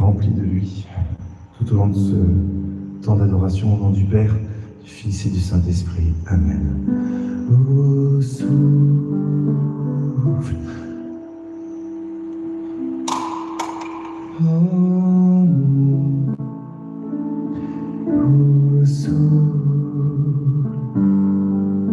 remplis de lui, tout au long de ce temps d'adoration, au nom du Père, du Fils et du Saint-Esprit. Amen. Ô souffle, en nous, ô souffle, en nous,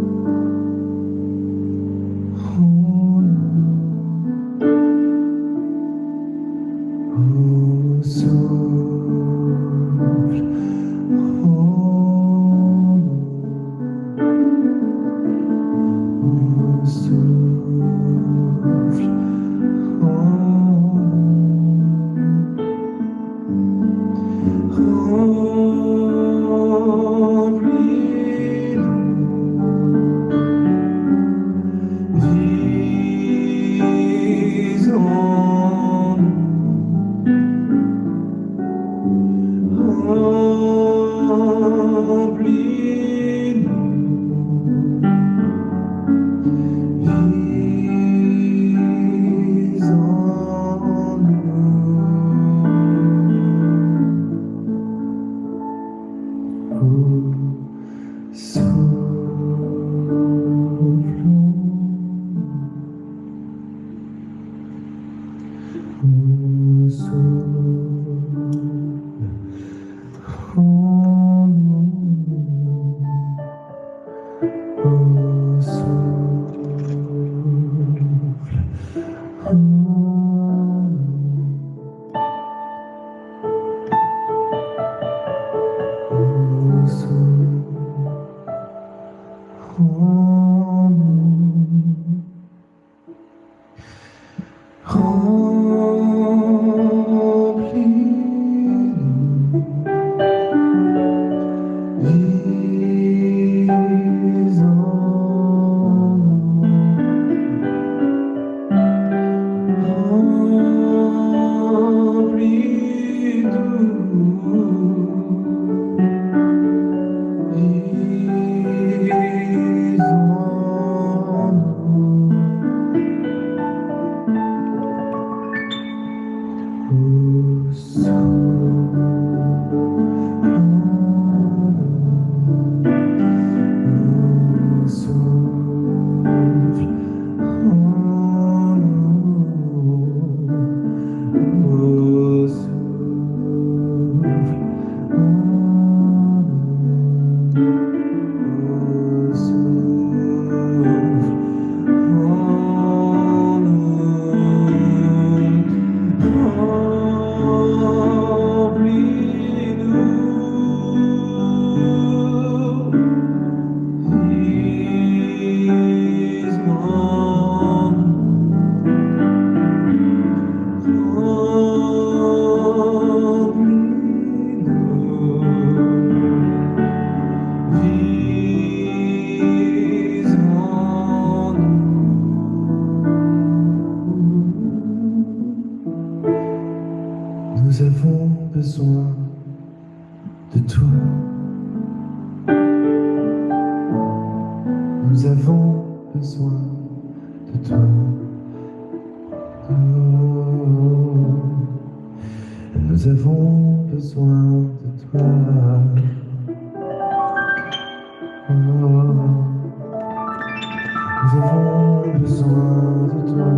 ô souffle, en nous, ô souffle, nous avons besoin de toi. Nous avons besoin de toi. Oh, nous avons besoin de toi. Oh, nous avons besoin de toi.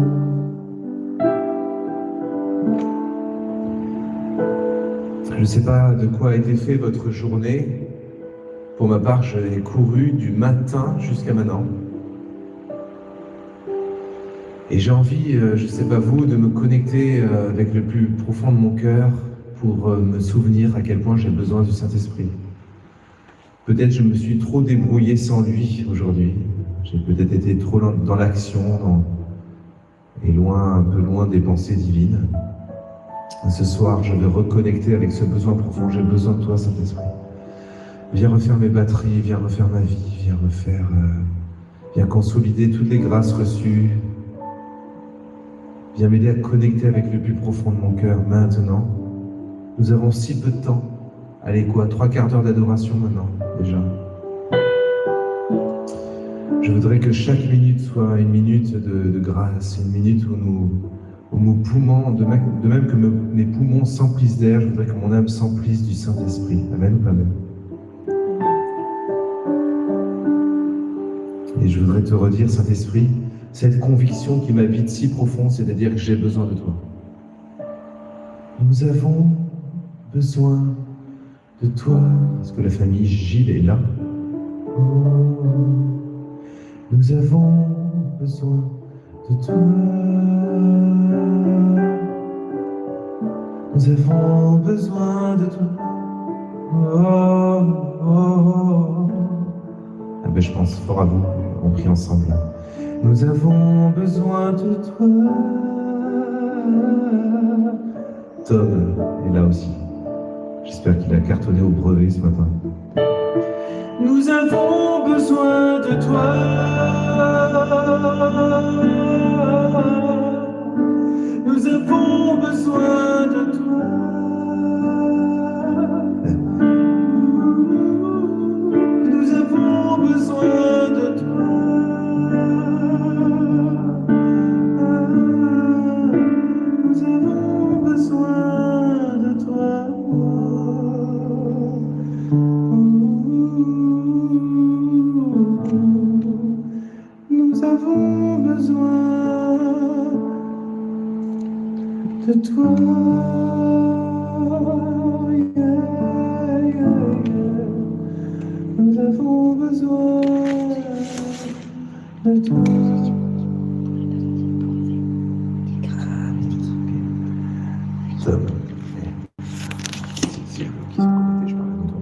Je ne sais pas de quoi a été fait votre journée. Pour ma part, j'ai couru du matin jusqu'à maintenant. Et j'ai envie, je ne sais pas vous, de me connecter avec le plus profond de mon cœur pour me souvenir à quel point j'ai besoin du Saint-Esprit. Peut-être je me suis trop débrouillé sans lui aujourd'hui. J'ai peut-être été trop dans l'action et un peu loin des pensées divines. Ce soir, je vais reconnecter avec ce besoin profond. J'ai besoin de toi, Saint-Esprit. Viens refaire mes batteries, viens refaire ma vie, viens consolider toutes les grâces reçues. Viens m'aider à connecter avec le plus profond de mon cœur maintenant. Nous avons si peu de temps. Allez quoi, 3/4 d'heure d'adoration maintenant, déjà. Je voudrais que chaque minute soit une minute de grâce, une minute où Aux mots poumons, de même que mes poumons s'emplissent d'air, je voudrais que mon âme s'emplisse du Saint-Esprit. Amen ou pas amen? Et je voudrais te redire, Saint-Esprit, cette conviction qui m'habite si profonde, c'est-à-dire que j'ai besoin de toi. Nous avons besoin de toi. Est-ce que la famille Gilles est là? Oh, nous avons besoin de toi. Nous avons besoin de toi. Oh, oh, oh. Ah ben, je pense fort à vous, on prie ensemble. Nous avons besoin de toi. Tom est là aussi. J'espère qu'il a cartonné au brevet ce matin. Nous avons besoin de toi. Nous avons besoin de toi. Nous avons besoin de toi. Nous avons besoin de toi. Nous avons besoin de toi. Yeah, yeah, yeah. Nous avons besoin de toi. Tom. C'est vous qui se connectez, je parle de toi.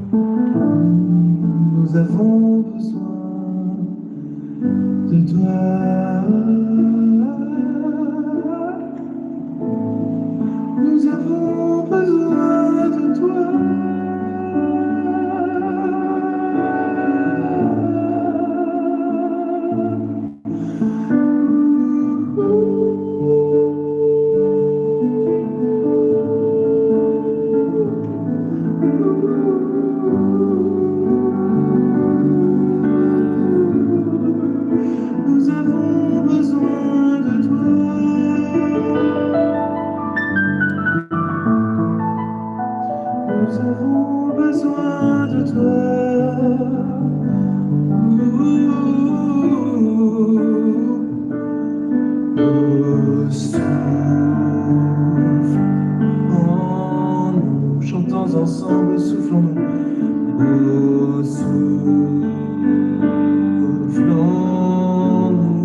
Nous avons besoin de toi. Nous avons besoin de toi. Nous avons besoin de toi. Nous avons besoin de toi. Souffle en nous, chantons ensemble, soufflons-nous. Souffle en nous.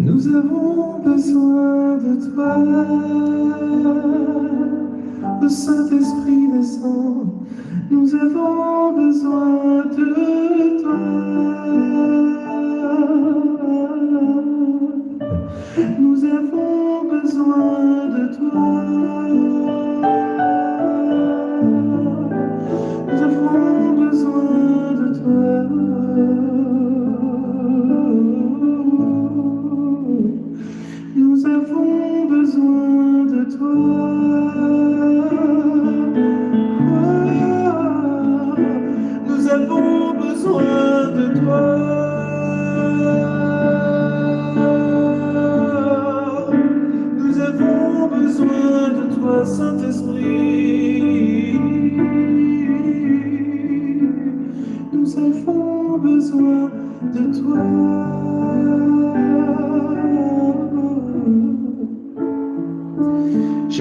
Nous avons besoin de toi. Le Saint-Esprit descend. Nous avons besoin de toi. Nous avons besoin de toi. Nous avons besoin de toi.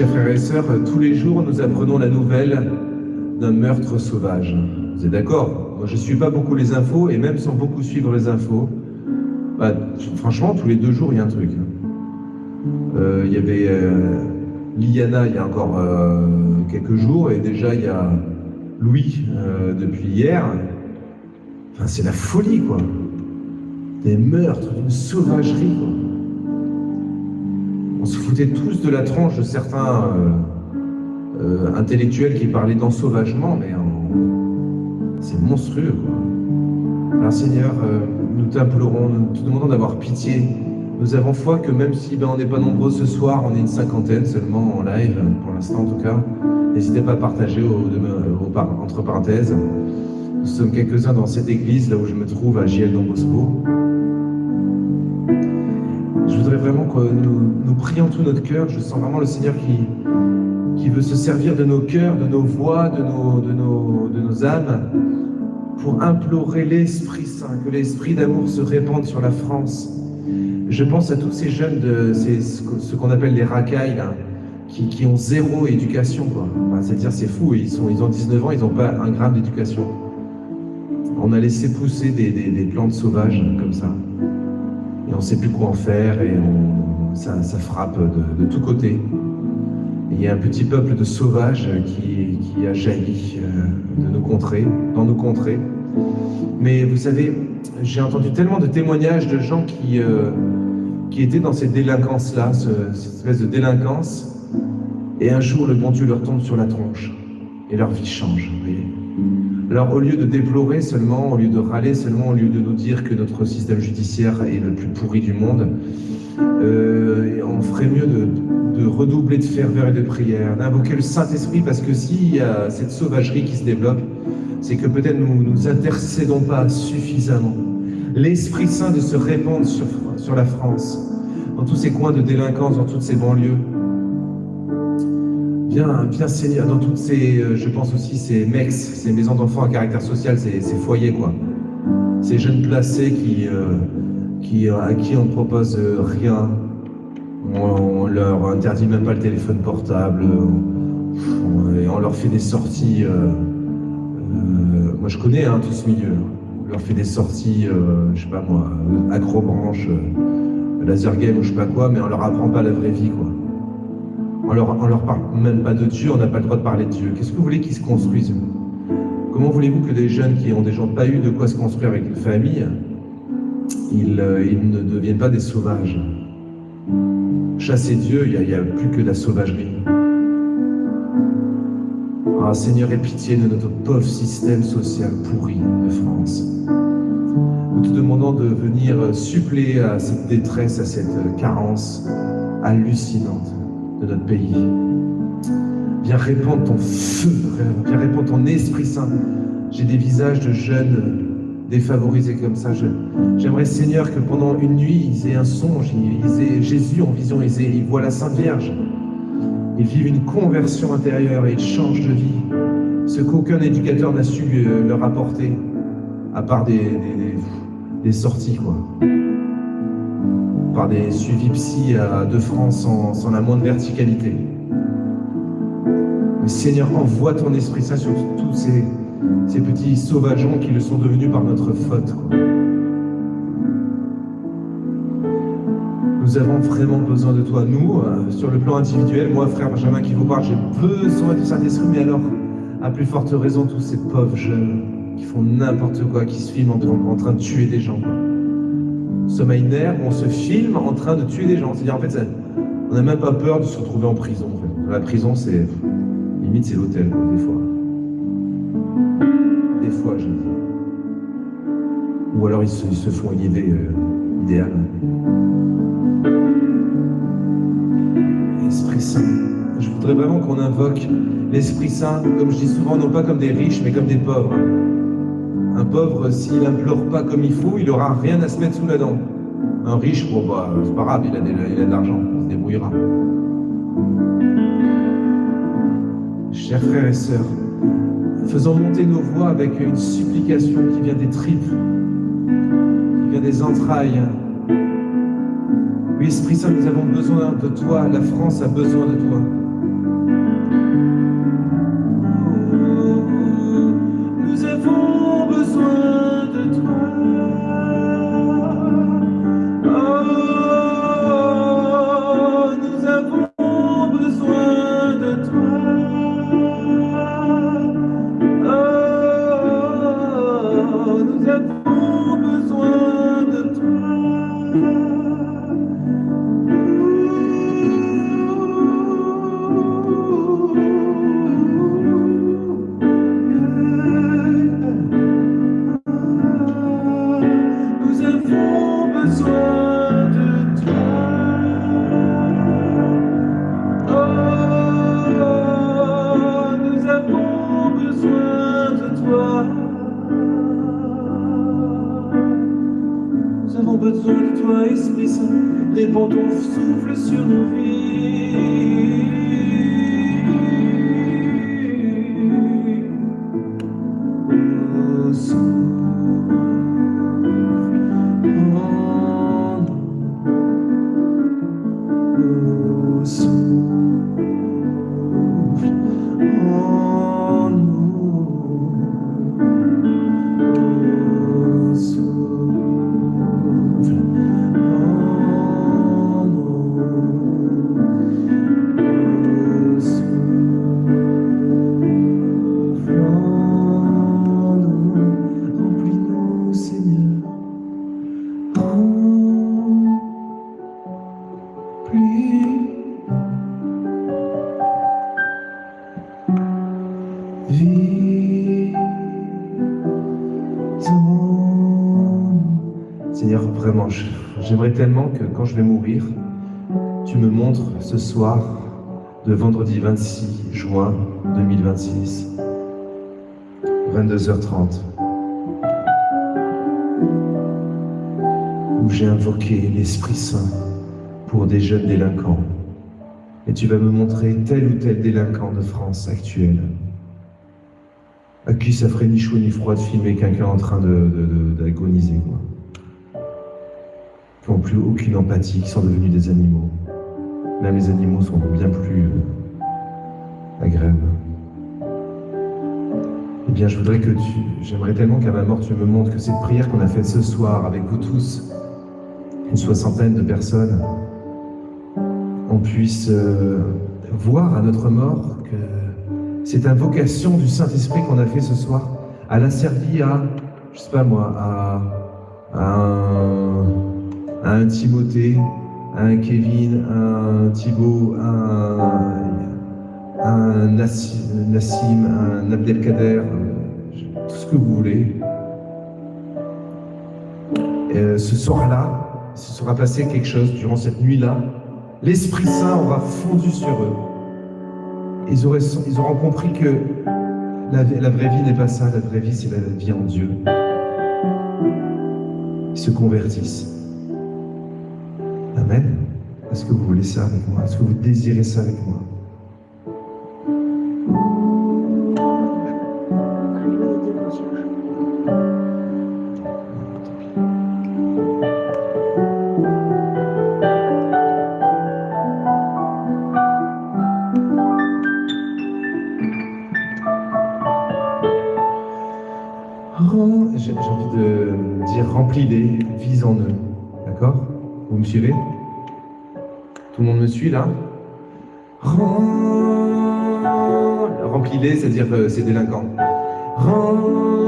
Chers frères et sœurs, tous les jours, nous apprenons la nouvelle d'un meurtre sauvage. Vous êtes d'accord? Moi, je ne suis pas beaucoup les infos, et même sans beaucoup suivre les infos, bah, franchement, tous les 2 jours, il y a un truc. Il y avait Liliana il y a encore quelques jours, et déjà il y a Louis depuis hier. Enfin, c'est la folie, quoi. Des meurtres, une sauvagerie, quoi. On se foutait tous de la tronche de certains intellectuels qui parlaient d'ensauvagement, mais c'est monstrueux, quoi. Alors Seigneur, nous t'implorons, nous te demandons d'avoir pitié. Nous avons foi que même si on n'est pas nombreux ce soir, on est une 50aine seulement en live, pour l'instant en tout cas. N'hésitez pas à partager entre parenthèses. Nous sommes quelques-uns dans cette église, là où je me trouve, à JL Don Bosco. Je voudrais vraiment que nous prions tout notre cœur. Je sens vraiment le Seigneur qui veut se servir de nos cœurs, de nos voix, de nos âmes, pour implorer l'Esprit Saint, que l'Esprit d'amour se répande sur la France. Je pense à tous ces jeunes, ce qu'on appelle les racailles, là, qui ont 0 éducation, quoi. Enfin, c'est-à-dire, c'est fou, ils ont 19 ans, ils n'ont pas un gramme d'éducation. On a laissé pousser des plantes sauvages comme ça. Et on ne sait plus quoi en faire, et ça frappe de tous côtés. Et il y a un petit peuple de sauvages qui a jailli dans nos contrées. Mais vous savez, j'ai entendu tellement de témoignages de gens qui étaient dans cette délinquance-là, cette espèce de délinquance, et un jour, le bon Dieu leur tombe sur la tronche, et leur vie change, vous voyez. Alors, au lieu de déplorer seulement, au lieu de râler seulement, au lieu de nous dire que notre système judiciaire est le plus pourri du monde, on ferait mieux de redoubler de ferveur et de prière, d'invoquer le Saint-Esprit, parce que s'il y a cette sauvagerie qui se développe, c'est que peut-être nous nous intercédons pas suffisamment. L'Esprit Saint de se répandre sur la France, dans tous ces coins de délinquance, dans toutes ces banlieues. Viens Seigneur, dans toutes ces, je pense aussi, ces MEX, ces maisons d'enfants à caractère social, ces foyers, quoi. Ces jeunes placés à qui on ne propose rien. On leur interdit même pas le téléphone portable. Et on leur fait des sorties. Moi, je connais tout ce milieu. On leur fait des sorties, je sais pas moi, acrobranche, laser game ou je sais pas quoi, mais on leur apprend pas la vraie vie, quoi. On leur parle même pas de Dieu, on n'a pas le droit de parler de Dieu. Qu'est-ce que vous voulez qu'ils se construisent? Comment voulez-vous que des jeunes qui ont déjà pas eu de quoi se construire avec une famille, ils ne deviennent pas des sauvages? Chasser Dieu, il n'y a plus que de la sauvagerie. Ah, Seigneur, aie pitié de notre pauvre système social pourri de France. Nous te demandons de venir suppléer à cette détresse, à cette carence hallucinante de notre pays. Viens répandre ton feu, viens répandre ton Esprit Saint. J'ai des visages de jeunes défavorisés comme ça. J'aimerais, Seigneur, que pendant une nuit, ils aient un songe, ils aient Jésus en vision, ils voient la Sainte Vierge. Ils vivent une conversion intérieure et ils changent de vie. Ce qu'aucun éducateur n'a su leur apporter, à part des sorties, quoi. Par des suivis psy de France sans la moindre verticalité. Mais Seigneur, envoie ton Esprit Saint sur tous ces petits sauvageons qui le sont devenus par notre faute, quoi. Nous avons vraiment besoin de toi. Nous, sur le plan individuel, moi, frère Benjamin qui vous parle, j'ai besoin du Saint-Esprit, mais alors, à plus forte raison, tous ces pauvres jeunes qui font n'importe quoi, qui se filment en train de tuer des gens, quoi. Nous sommes à une ère où on se filme en train de tuer des gens. C'est-à-dire, en fait, on n'a même pas peur de se retrouver en prison. En fait. La prison, c'est limite, c'est l'hôtel, quoi, des fois. Des fois, je dis. Ou alors, ils se font une idée idéale. Esprit Saint. Je voudrais vraiment qu'on invoque l'Esprit Saint, comme je dis souvent, non pas comme des riches, mais comme des pauvres. Un pauvre, s'il n'implore pas comme il faut, il n'aura rien à se mettre sous la dent. Un riche, bon bah, c'est pas grave, il a de l'argent, il se débrouillera. Chers frères et sœurs, faisons monter nos voix avec une supplication qui vient des tripes, qui vient des entrailles. Oui, Esprit Saint, nous avons besoin de toi, la France a besoin de toi. besoin de toi. Oh, nous avons besoin de toi. Nous avons besoin de toi, Esprit Saint. Répands ton souffle sur nos vies. Oh, souffle en nous. Oh, souffle en nous. Oh, souffle. Seigneur, vraiment, j'aimerais tellement que quand je vais mourir, tu me montres ce soir de vendredi 26 juin 2026, 22h30, où j'ai invoqué l'Esprit Saint pour des jeunes délinquants. Et tu vas me montrer tel ou tel délinquant de France actuelle, à qui ça ferait ni chaud ni froid de filmer quelqu'un en train d'agoniser, quoi. Qui n'ont plus aucune empathie, qui sont devenus des animaux. Même les animaux sont bien plus agréables. Eh bien, j'aimerais tellement qu'à ma mort, tu me montres que cette prière qu'on a faite ce soir avec vous tous, une 60aine de personnes, on puisse voir à notre mort que cette invocation du Saint-Esprit qu'on a fait ce soir, elle a servi à, je sais pas moi, à un Timothée, à un Kevin, à un Thibaut, à un Nassim, à un Abdelkader, tout ce que vous voulez. Et ce soir-là, il se sera passé quelque chose durant cette nuit-là. L'Esprit Saint aura fondu sur eux. Ils auront compris que la vraie vie n'est pas ça, la vraie vie c'est la vie en Dieu. Ils se convertissent. Amen. Est-ce que vous voulez ça avec moi? Est-ce que vous désirez ça avec moi? J'ai envie de dire remplis-les, vis en eux. D'accord? Vous me suivez? Tout le monde me suit là? Remplis-les, c'est-à-dire c'est délinquant. Remplis-les.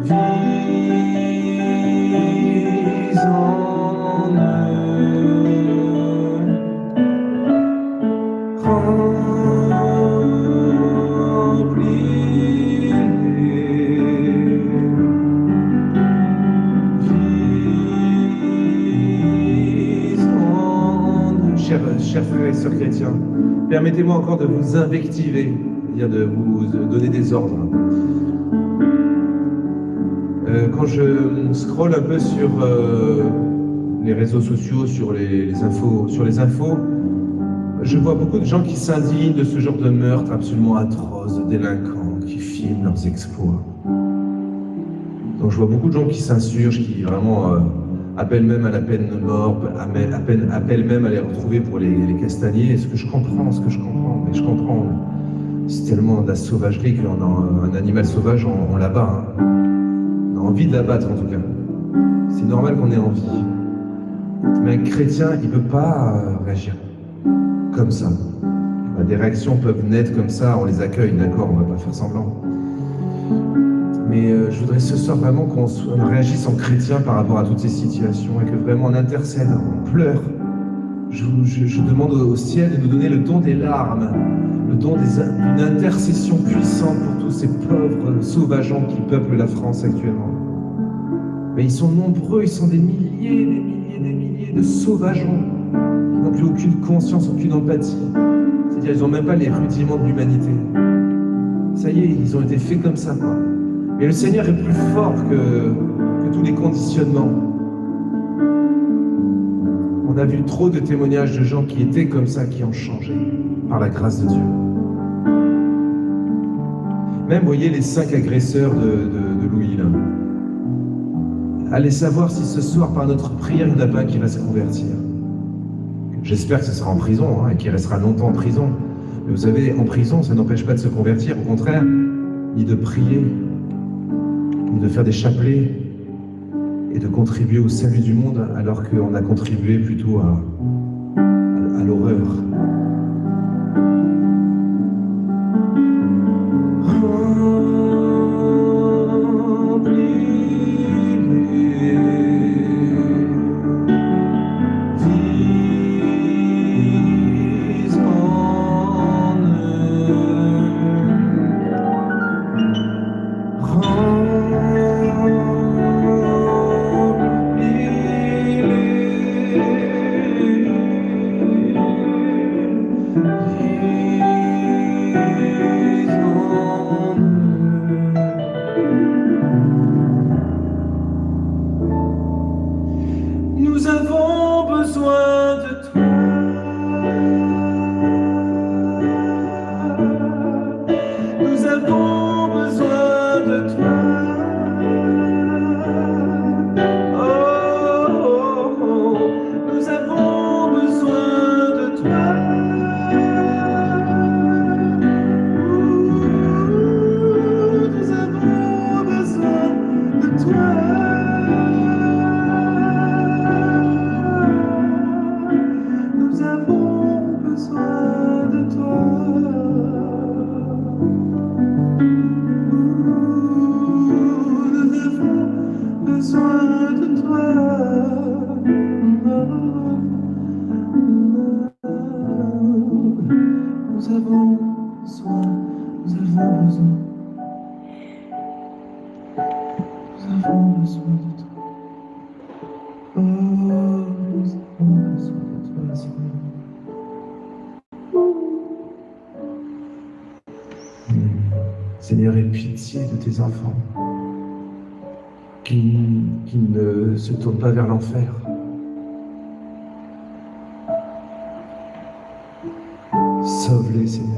Vis en eux. Chers frères et sœurs chrétiens, permettez-moi encore de vous invectiver, c'est-à-dire de vous donner des ordres. Quand je scrolle un peu sur les réseaux sociaux, sur les infos, je vois beaucoup de gens qui s'indignent de ce genre de meurtre absolument atroce, de délinquants qui filment leurs exploits. Donc je vois beaucoup de gens qui s'insurgent, qui vraiment appellent même à la peine de mort, appellent même à les retrouver pour les castagner. Ce que je comprends, mais je comprends. C'est tellement de la sauvagerie qu'un animal sauvage, on l'abat. Hein. On a envie de l'abattre en tout cas. C'est normal qu'on ait envie. Mais un chrétien, il ne peut pas réagir comme ça. Des réactions peuvent naître comme ça, on les accueille, d'accord, on ne va pas faire semblant. Mais je voudrais ce soir vraiment qu'on réagisse en chrétien par rapport à toutes ces situations et que vraiment on intercède, on pleure. je demande au ciel de nous donner le don des larmes, le don d'une intercession puissante pour tous ces pauvres sauvageons qui peuplent la France actuellement. Mais ils sont nombreux, ils sont des milliers de sauvageons qui n'ont plus aucune conscience, aucune empathie. C'est-à-dire ils n'ont même pas les rudiments de l'humanité. Ça y est, ils ont été faits comme ça, quoi. Mais le Seigneur est plus fort que tous les conditionnements. On a vu trop de témoignages de gens qui étaient comme ça, qui ont changé par la grâce de Dieu. Même, vous voyez, les 5 agresseurs de Louis, là. Allez savoir si ce soir, par notre prière, il n'y en a pas un qui va se convertir. J'espère que ce sera en prison, hein, et qu'il restera longtemps en prison. Mais vous savez, en prison, ça n'empêche pas de se convertir, au contraire, ni de prier, ni de faire des chapelets, et de contribuer au salut du monde, alors qu'on a contribué plutôt à l'horreur. Nous avons besoin de toi. Nous avons besoin de toi. Oh, oh, oh. Nous avons besoin de toi. Nous avons besoin de toi. Nous avons besoin de toi. Nous avons besoin de toi. Nous avons besoin, nous avons besoin. Nous avons besoin de toi. Oh, nous avons besoin de toi, Seigneur. Seigneur, aie pitié de tes enfants qui ne se tournent pas vers l'enfer. Sauve-les, Seigneur.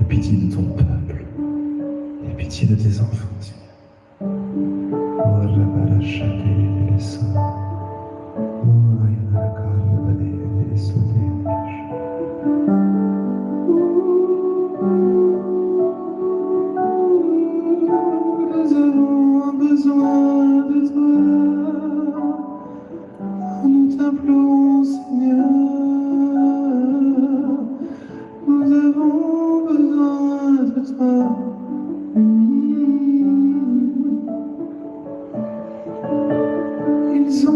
Pitié de ton peuple, aie pitié de tes enfants, Seigneur. Nous avons besoin de toi, nous t'implorons, Seigneur. Nous avons besoin de toi. Ils sont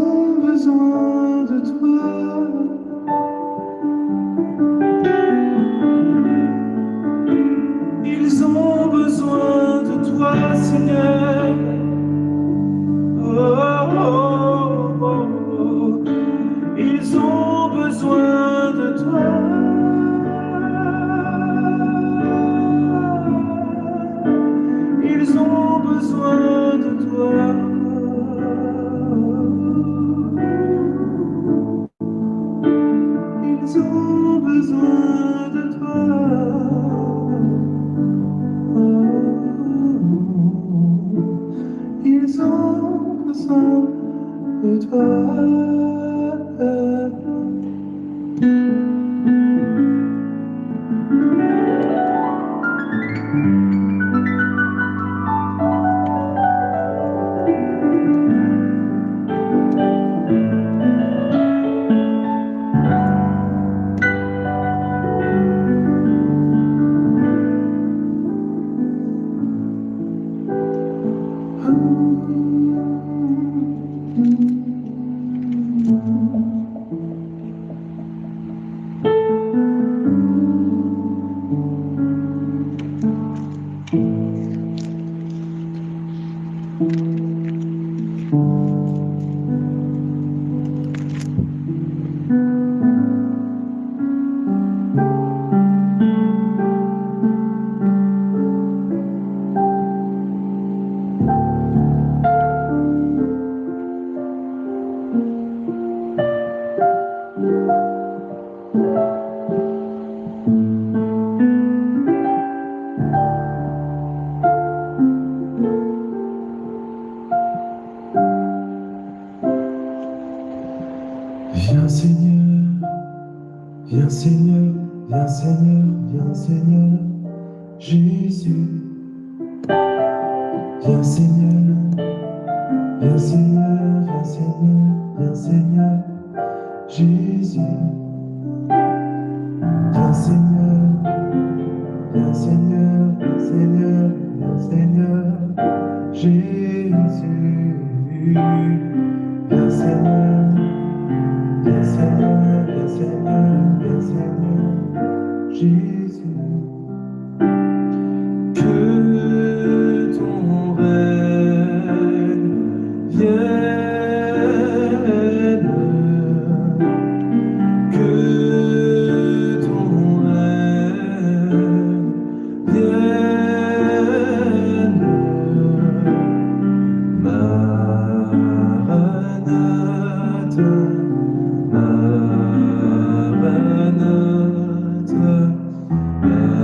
Jésus, viens Seigneur, viens Seigneur, viens Seigneur, viens Seigneur, Jésus, viens Seigneur, viens Seigneur, viens Seigneur, viens Seigneur, Jésus, viens Seigneur, viens Seigneur, viens Seigneur, viens Seigneur, Jésus. Que ton règne vienne, que ton règne vienne, Maranatha, Maranatha, Maranatha,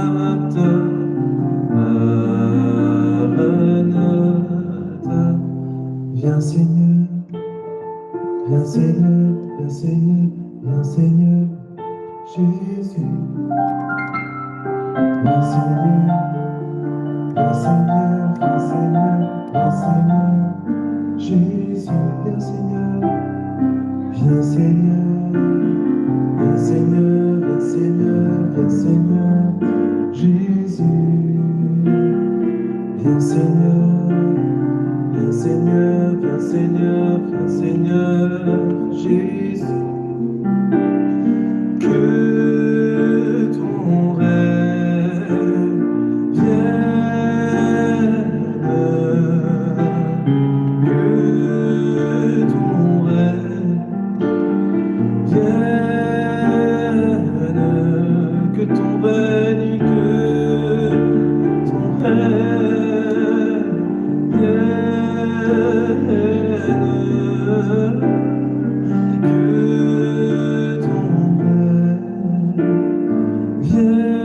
Maranatha. Viens Seigneur, viens Seigneur, viens Seigneur, viens Seigneur, Jésus. Viens Seigneur, viens Seigneur, viens Seigneur, viens Seigneur, Jésus. Viens Seigneur, viens Seigneur, viens Seigneur, viens Seigneur, viens Seigneur, Jésus. Viens Seigneur, viens Seigneur, viens Seigneur, viens Seigneur, Jésus. Que ton règne vienne, que ton règne vienne, que ton règne, que ton règne vienne, que ton règne vienne,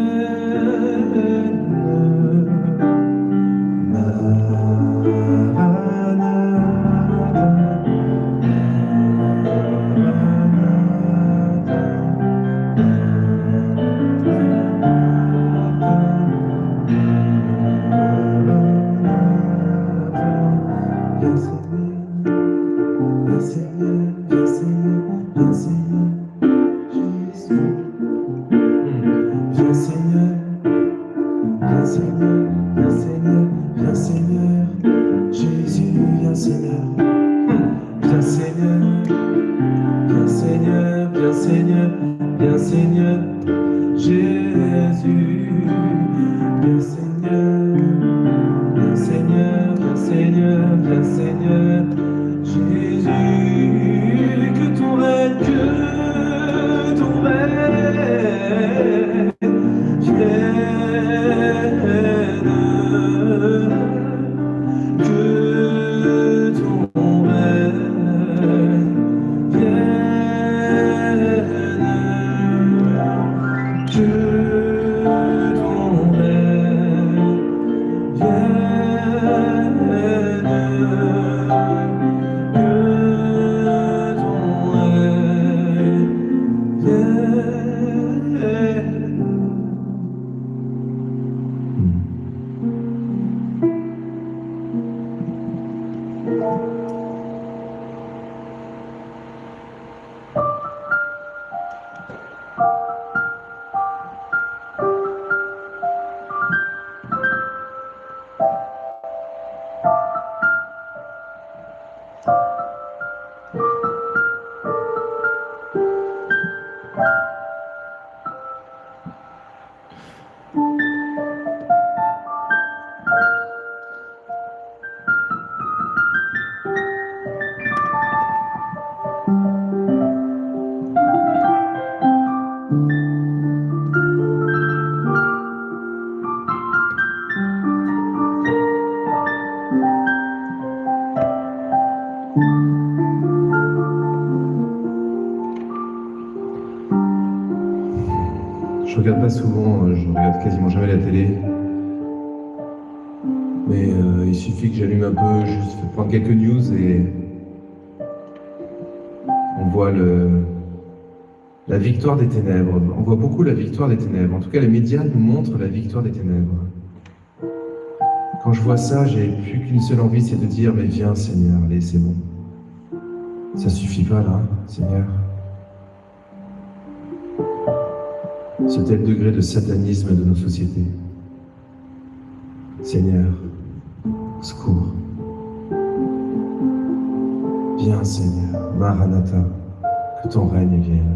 Je regarde pas souvent, je regarde quasiment jamais la télé. Mais il suffit que j'allume un peu, juste prendre quelques news et on voit La victoire des ténèbres. On voit beaucoup la victoire des ténèbres. En tout cas, les médias nous montrent la victoire des ténèbres. Quand je vois ça, j'ai plus qu'une seule envie, c'est de dire, mais viens Seigneur, allez, c'est bon. Ça suffit pas là, Seigneur. Ce tel degré de satanisme de nos sociétés. Seigneur, secours. Viens Seigneur, Maranatha, que ton règne vienne.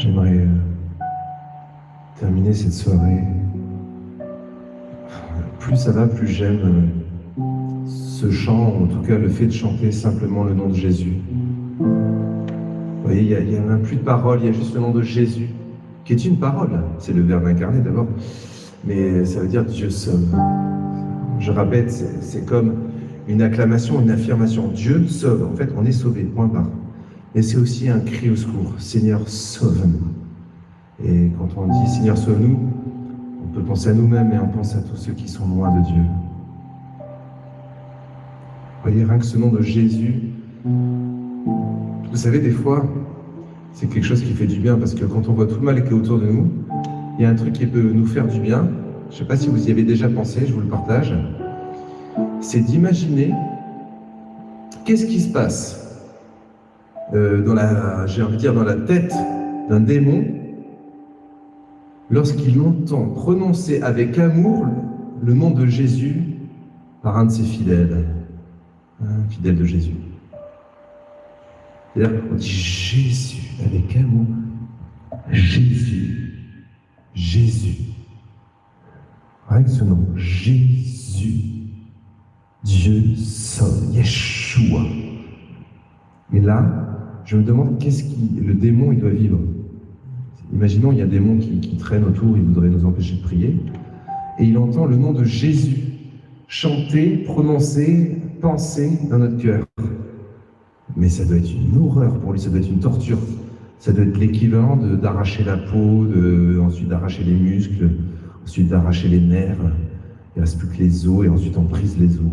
J'aimerais terminer cette soirée. Plus ça va, plus j'aime ce chant, en tout cas le fait de chanter simplement le nom de Jésus. Vous voyez, il n'y a même plus de parole, il y a juste le nom de Jésus, qui est une parole. C'est le Verbe incarné d'abord, mais ça veut dire Dieu sauve. Je répète, c'est comme une acclamation, une affirmation. Dieu sauve, en fait on est sauvé, point barre. Et c'est aussi un cri au secours. Seigneur, sauve-nous. Et quand on dit Seigneur sauve-nous, on peut penser à nous-mêmes et on pense à tous ceux qui sont loin de Dieu. Vous voyez, rien que ce nom de Jésus, vous savez, des fois, c'est quelque chose qui fait du bien, parce que quand on voit tout le mal qui est autour de nous, il y a un truc qui peut nous faire du bien. Je ne sais pas si vous y avez déjà pensé, je vous le partage. C'est d'imaginer qu'est-ce qui se passe dans la tête d'un démon lorsqu'il entend prononcer avec amour le nom de Jésus par un de ses fidèles, un fidèle de Jésus. C'est-à-dire qu'on dit Jésus avec amour, Jésus, Jésus. Rien que ce nom, Jésus, Dieu sauve, Yeshua. Mais là, je me demande le démon il doit vivre. Imaginons, il y a un démon qui traîne autour, il voudrait nous empêcher de prier, et il entend le nom de Jésus chanter, prononcer, penser dans notre cœur. Mais ça doit être une horreur pour lui, ça doit être une torture. Ça doit être l'équivalent d'arracher la peau, ensuite d'arracher les muscles, ensuite d'arracher les nerfs. Il ne reste plus que les os et ensuite on brise les os.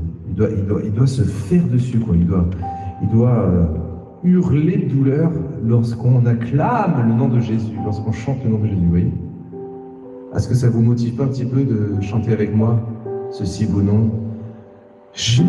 Il doit se faire dessus, quoi. Il doit hurler de douleur lorsqu'on acclame le nom de Jésus, lorsqu'on chante le nom de Jésus, vous voyez. Est-ce que ça vous motive pas un petit peu de chanter avec moi ce si beau nom? Jésus.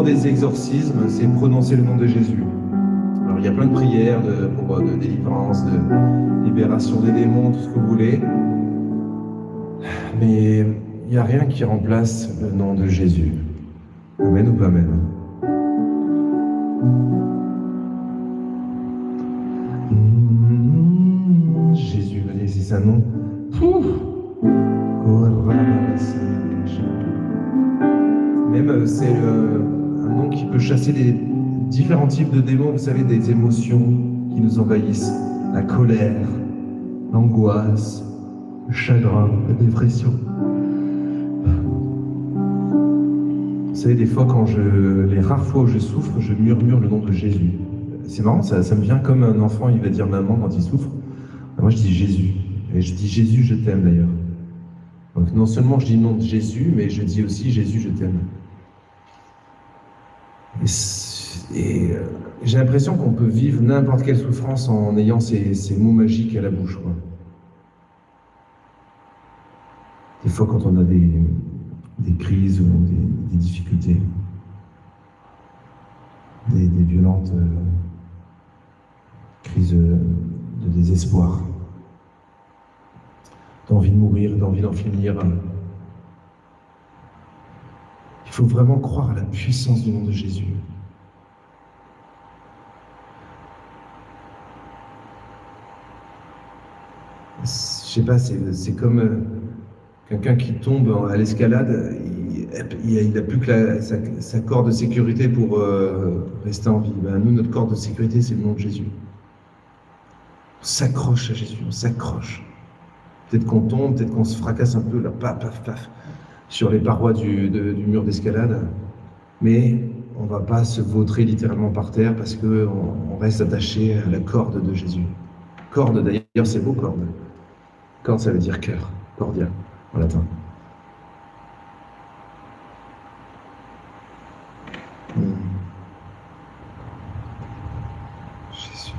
Des exorcismes, c'est prononcer le nom de Jésus. Alors il y a plein de prières de délivrance, de libération des démons, tout ce que vous voulez. Mais il n'y a rien qui remplace le nom de Jésus. Amen ou pas amen? Jésus, allez, c'est un nom. Même c'est un nom qui peut chasser les différents types de démons, vous savez, des émotions qui nous envahissent, la colère, l'angoisse, le chagrin, la dépression. Vous savez, des fois, les rares fois où je souffre, je murmure le nom de Jésus. C'est marrant, ça me vient comme un enfant, il va dire maman quand il souffre. Moi, je dis Jésus. Et je dis Jésus, je t'aime d'ailleurs. Donc non seulement je dis le nom de Jésus, mais je dis aussi Jésus, je t'aime. Et j'ai l'impression qu'on peut vivre n'importe quelle souffrance en ayant ces mots magiques à la bouche, quoi. Des fois, quand on a des crises ou des difficultés, des violentes crises de désespoir, d'envie de mourir, d'envie d'en finir. Il faut vraiment croire à la puissance du nom de Jésus. Je sais pas, c'est comme quelqu'un qui tombe à l'escalade, il n'a plus que sa corde de sécurité pour rester en vie. Ben, nous, notre corde de sécurité, c'est le nom de Jésus. On s'accroche à Jésus, on s'accroche. Peut-être qu'on tombe, peut-être qu'on se fracasse un peu, là, paf, paf, paf, sur les parois du mur d'escalade, mais on ne va pas se vautrer littéralement par terre parce qu'on reste attaché à la corde de Jésus. Corde, d'ailleurs, c'est beau, corde. Corde, ça veut dire cœur, cordia, en latin. Jésus.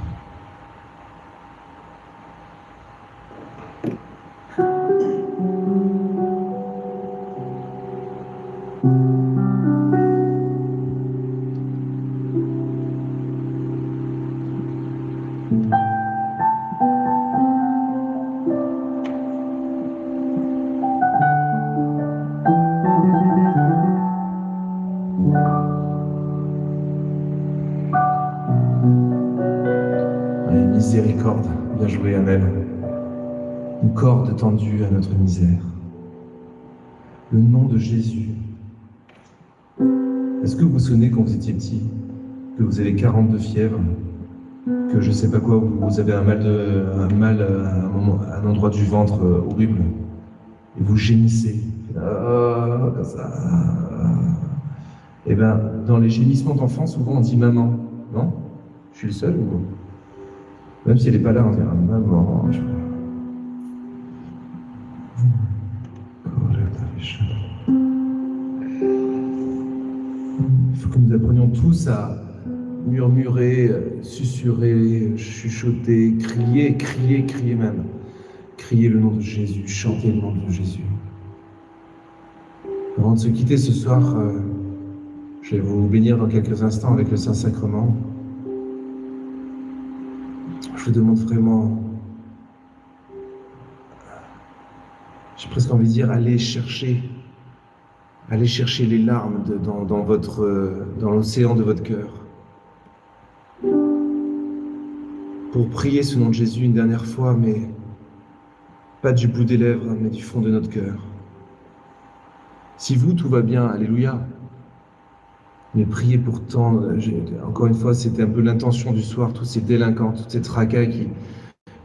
Miséricorde, bien joué, Amel. Une corde tendue à notre misère. Le nom de Jésus. Est-ce que vous vous souvenez quand vous étiez petit, que vous avez 42 fièvres, que je ne sais pas quoi, vous avez un mal à un endroit du ventre horrible, et vous gémissez, comme ça. Et bien, dans les gémissements d'enfants, souvent on dit maman, non? Je suis le seul ou... Même si elle n'est pas là, on dira maman. Il faut que nous apprenions tous à murmurer, susurrer, chuchoter, crier même. Crier le nom de Jésus, chanter le nom de Jésus. Avant de se quitter ce soir, je vais vous bénir dans quelques instants avec le Saint-Sacrement. Je vous demande vraiment, j'ai presque envie de dire, allez chercher les larmes dans l'océan de votre cœur. Pour prier ce nom de Jésus une dernière fois, mais pas du bout des lèvres, mais du fond de notre cœur. Si vous, tout va bien, alléluia. Mais priez pourtant, encore une fois, c'était un peu l'intention du soir, tous ces délinquants, toute cette racaille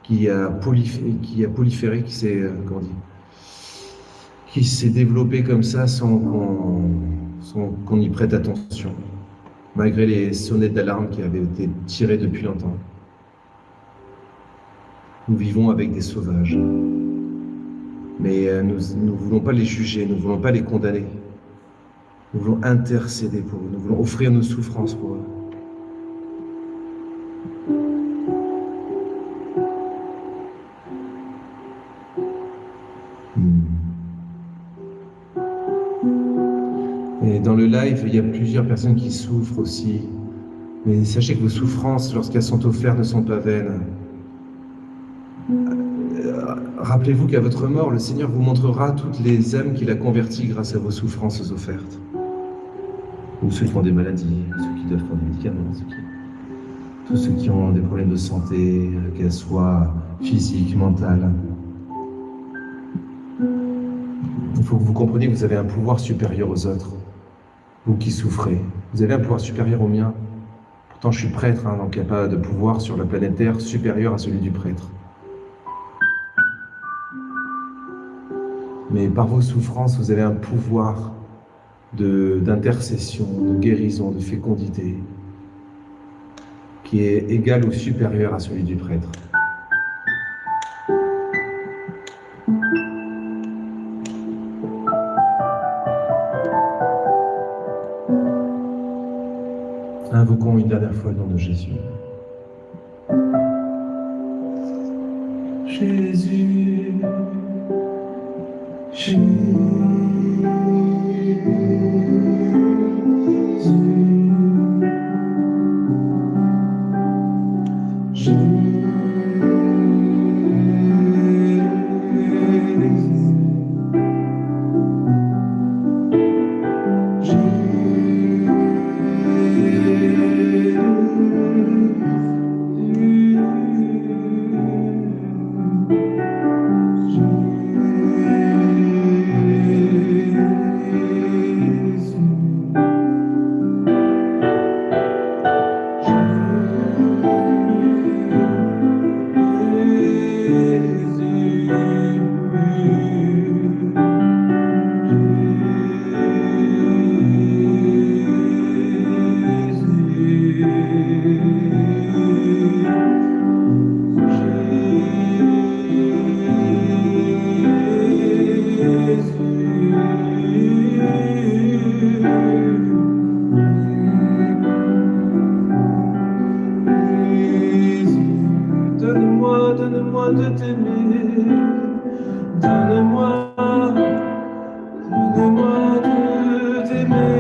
qui a proliféré, qui s'est développée comme ça sans qu'on y prête attention, malgré les sonnettes d'alarme qui avaient été tirées depuis longtemps. Nous vivons avec des sauvages, mais nous ne voulons pas les juger, nous ne voulons pas les condamner. Nous voulons intercéder pour eux, nous voulons offrir nos souffrances pour eux. Et dans le live, il y a plusieurs personnes qui souffrent aussi. Mais sachez que vos souffrances, lorsqu'elles sont offertes, ne sont pas vaines. Rappelez-vous qu'à votre mort, le Seigneur vous montrera toutes les âmes qu'il a converties grâce à vos souffrances offertes. Ou ceux qui ont des maladies, ceux qui doivent prendre des médicaments, tous ceux qui ont des problèmes de santé, qu'elles soient physiques, mentales. Il faut que vous compreniez que vous avez un pouvoir supérieur aux autres, vous qui souffrez. Vous avez un pouvoir supérieur au mien. Pourtant, je suis prêtre, donc il n'y a pas de pouvoir sur la planète Terre supérieur à celui du prêtre. Mais par vos souffrances, vous avez un pouvoir d'intercession, de guérison, de fécondité, qui est égal ou supérieur à celui du prêtre. Invoquons une dernière fois le nom de Jésus. Jésus, Donne-moi de t'aimer, donne-moi, donne-moi de t'aimer,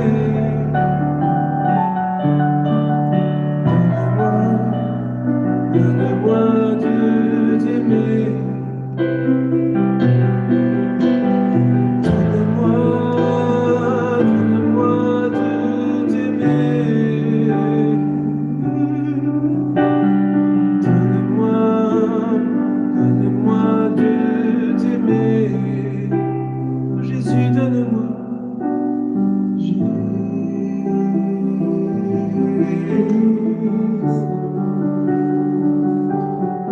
donne-moi de t'aimer, donne-moi de t'aimer, donne-moi de t'aimer, Jésus, donne-moi.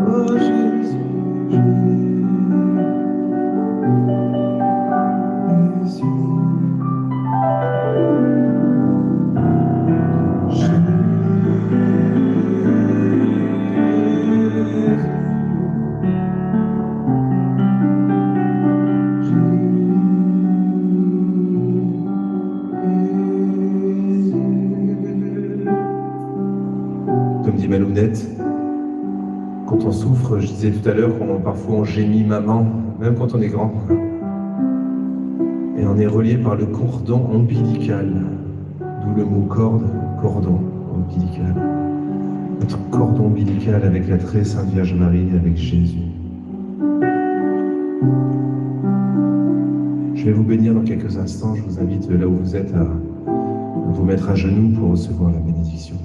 Oh Jésus, comme dit Malounette, quand on souffre, je disais tout à l'heure qu'on parfois on gémit maman, même quand on est grand. Et on est relié par le cordon ombilical, d'où le mot corde, cordon ombilical. Notre cordon ombilical avec la très sainte Vierge Marie, avec Jésus. Je vais vous bénir dans quelques instants. Je vous invite là où vous êtes à vous mettre à genoux pour recevoir la bénédiction.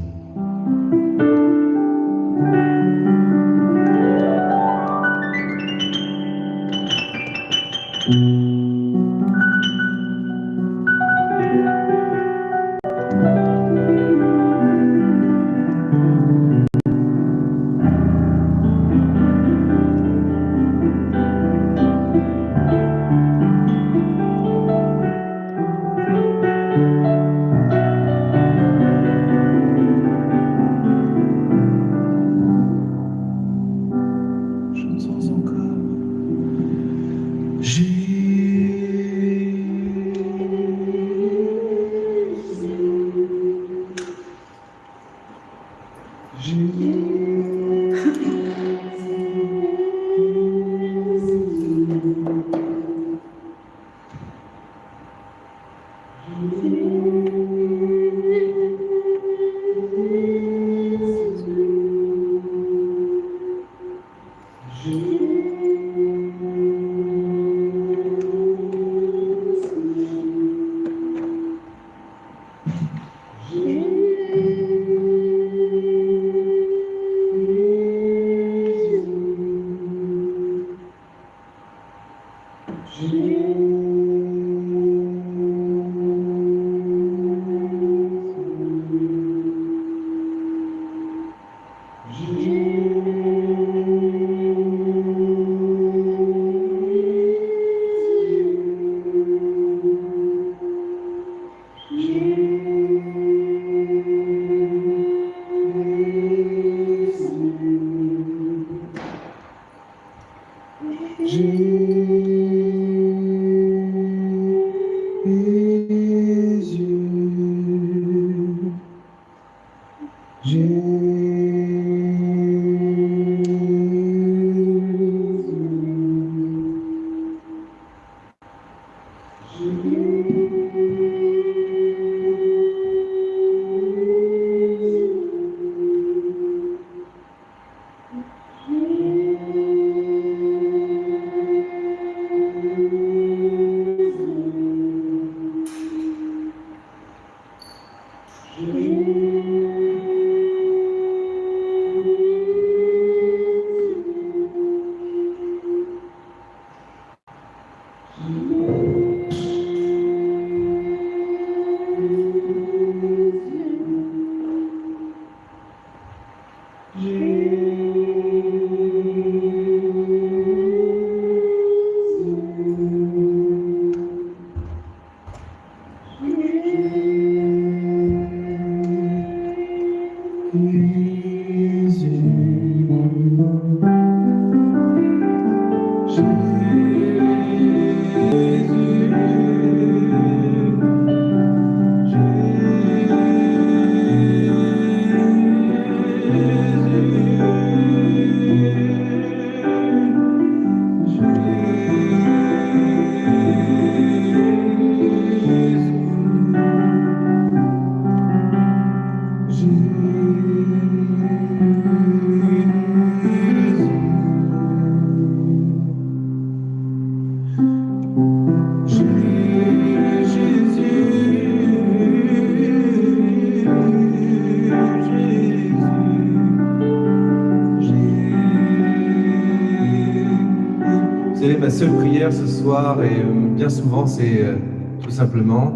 Ma seule prière ce soir, et bien souvent, c'est tout simplement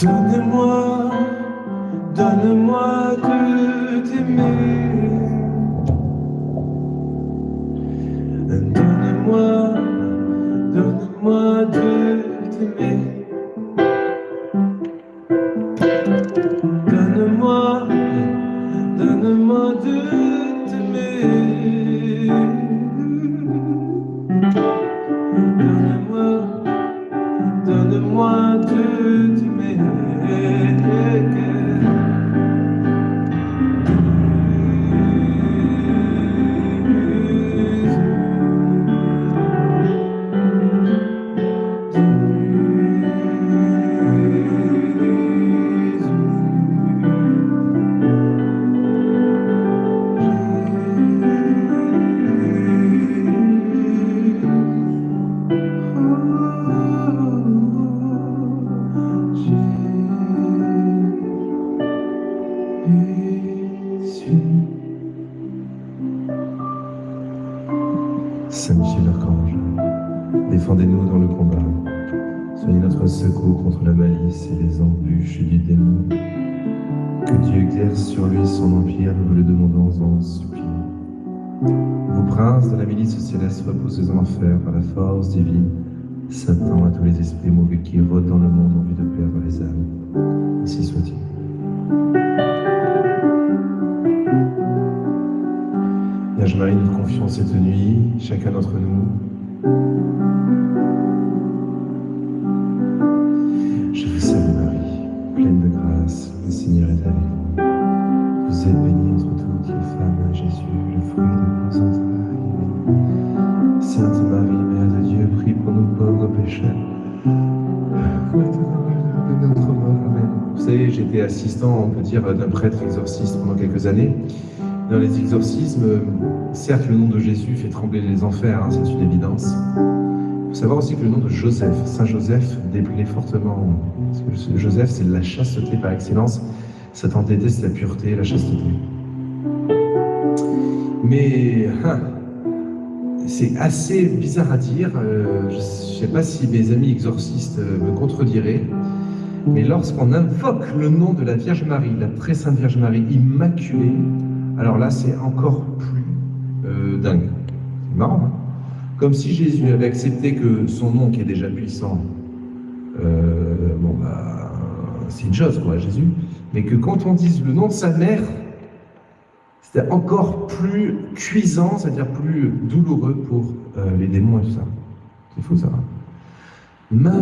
donne-moi, donne-moi de t'aimer. Donne-moi, donne-moi de t'aimer. Donne-moi, donne-moi de t'aimer. Donne-moi, donne-moi de t'aimer. Saint Michel Archange, défendez-nous dans le combat. Soyez notre secours contre la malice et les embûches du démon. Que Dieu exerce sur lui son empire, nous vous le demandons en suppliant. Vous, princes de la milice céleste, repoussez en enfer par la force divine Satan à tous les esprits mauvais qui rôdent dans le monde en vue de perdre les âmes. Ainsi soit-il. Vierge Marie, nous te confions cette nuit, chacun d'entre nous. Je vous salue Marie, pleine de grâce, le Seigneur est avec vous. Vous êtes bénie entre toutes les femmes, Jésus, le fruit de vos entrailles. Sainte Marie, Mère de Dieu, prie pour nous pauvres pécheurs. Notre mort, Amen. Vous savez, j'étais assistant, on peut dire, d'un prêtre exorciste pendant quelques années. Dans les exorcismes, certes, le nom de Jésus fait trembler les enfers, hein, c'est une évidence. Il faut savoir aussi que le nom de Joseph, Saint Joseph, déplaît fortement. Parce que Joseph, c'est la chasteté par excellence. Satan déteste la pureté et la chasteté. Mais c'est assez bizarre à dire. Je ne sais pas si mes amis exorcistes me contrediraient. Mais lorsqu'on invoque le nom de la Vierge Marie, la très sainte Vierge Marie immaculée, alors là, c'est encore plus dingue. C'est marrant, hein? Comme si Jésus avait accepté que son nom, qui est déjà puissant, c'est une chose, quoi, Jésus, mais que quand on dise le nom de sa mère, c'était encore plus cuisant, c'est-à-dire plus douloureux pour les démons et tout ça. C'est fou, ça. Marie.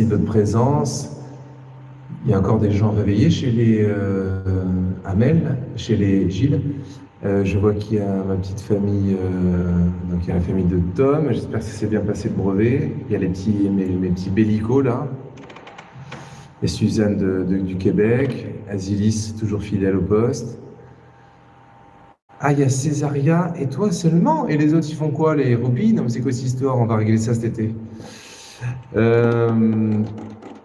Merci de votre présence. Il y a encore des gens réveillés chez les Amel, chez les Gilles. Je vois qu'il y a ma petite famille, donc il y a la famille de Tom. J'espère que ça s'est bien passé le brevet. Il y a mes petits bellicos là. Et Suzanne du Québec. Asilis, toujours fidèle au poste. Ah, il y a Césaria et toi seulement. Et les autres, ils font quoi, les roupies? Non, mais c'est quoi cette histoire? On va régler ça cet été.